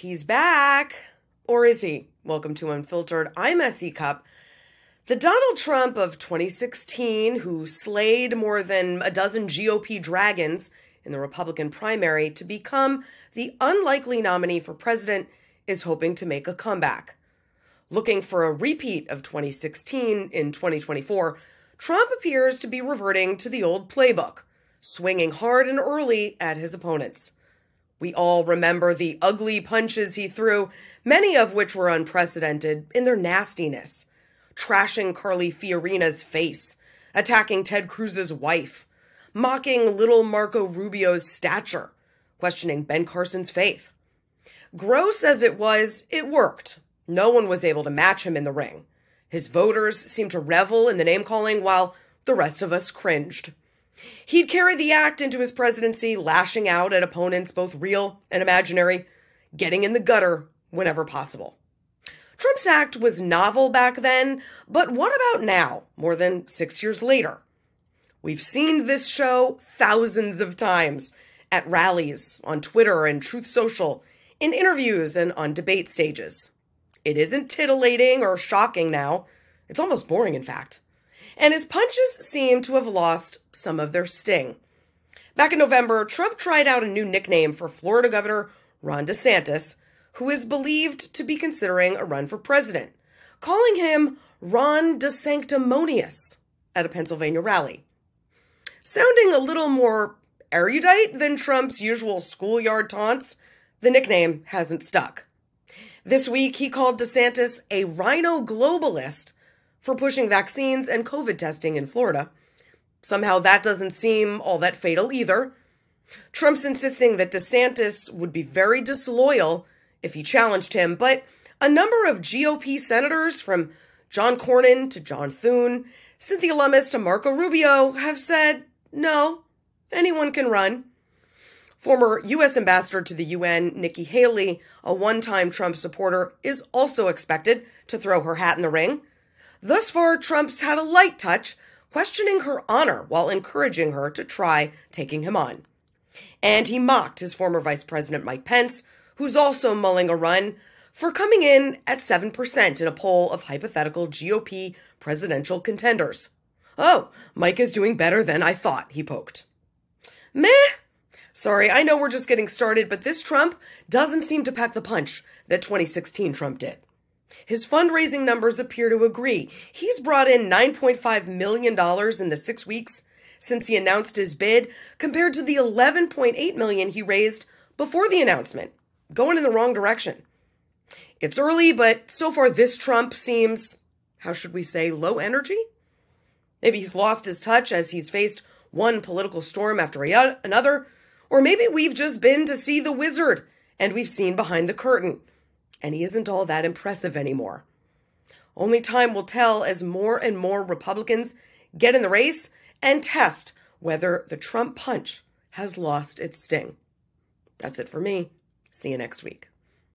He's back. Or is he? Welcome to Unfiltered. I'm S.E. Cupp. The Donald Trump of 2016, who slayed more than a dozen GOP dragons in the Republican primary to become the unlikely nominee for president, is hoping to make a comeback. Looking for a repeat of 2016 in 2024, Trump appears to be reverting to the old playbook, swinging hard and early at his opponents. We all remember the ugly punches he threw, many of which were unprecedented in their nastiness. Trashing Carly Fiorina's face, attacking Ted Cruz's wife, mocking little Marco Rubio's stature, questioning Ben Carson's faith. Gross as it was, it worked. No one was able to match him in the ring. His voters seemed to revel in the name-calling while the rest of us cringed. He'd carry the act into his presidency, lashing out at opponents both real and imaginary, getting in the gutter whenever possible. Trump's act was novel back then, but what about now, more than 6 years later? We've seen this show thousands of times at rallies, on Twitter and Truth Social, in interviews and on debate stages. It isn't titillating or shocking now. It's almost boring, in fact. And his punches seem to have lost some of their sting. Back in November, Trump tried out a new nickname for Florida Governor Ron DeSantis, who is believed to be considering a run for president, calling him Ron DeSanctimonious at a Pennsylvania rally. Sounding a little more erudite than Trump's usual schoolyard taunts, the nickname hasn't stuck. This week, he called DeSantis a rhino globalist for pushing vaccines and COVID testing in Florida. Somehow that doesn't seem all that fatal either. Trump's insisting that DeSantis would be very disloyal if he challenged him, but a number of GOP senators, from John Cornyn to John Thune, Cynthia Lummis to Marco Rubio, have said, no, anyone can run. Former U.S. Ambassador to the UN, Nikki Haley, a one-time Trump supporter, is also expected to throw her hat in the ring. Thus far, Trump's had a light touch, questioning her honor while encouraging her to try taking him on. And he mocked his former Vice President Mike Pence, who's also mulling a run, for coming in at 7% in a poll of hypothetical GOP presidential contenders. Oh, Mike is doing better than I thought, he poked. Meh. Sorry, I know we're just getting started, but this Trump doesn't seem to pack the punch that 2016 Trump did. His fundraising numbers appear to agree. He's brought in $9.5 million in the 6 weeks since he announced his bid, compared to the $11.8 million he raised before the announcement, going in the wrong direction. It's early, but so far this Trump seems, how should we say, low energy? Maybe he's lost his touch as he's faced one political storm after another, or maybe we've just been to see the wizard and we've seen behind the curtain, and he isn't all that impressive anymore. Only time will tell as more and more Republicans get in the race and test whether the Trump punch has lost its sting. That's it for me. See you next week.